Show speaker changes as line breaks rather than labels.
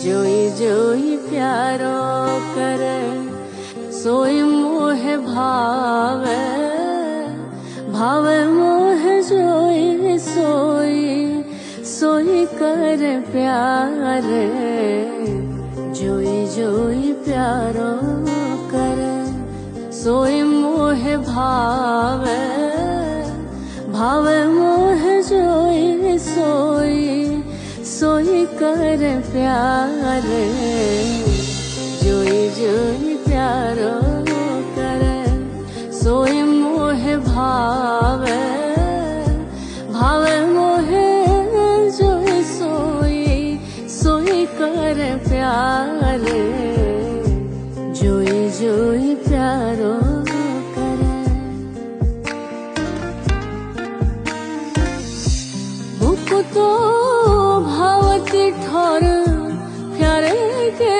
जोई जोई प्यारो करे सोई मोह भावे भावे मोह जोई सोई सोई कर प्यार जोई जोई प्यारो करे सोई मोह भावे भावे मोह जोई सोई सोई कर प्यार जोई जोई प्यारो करे सोई मोह भावे भावे मोह जोई सोई सोई कर प्यार जोई जोई प्यारो करे बुक तो भावती ठोर प्यारे के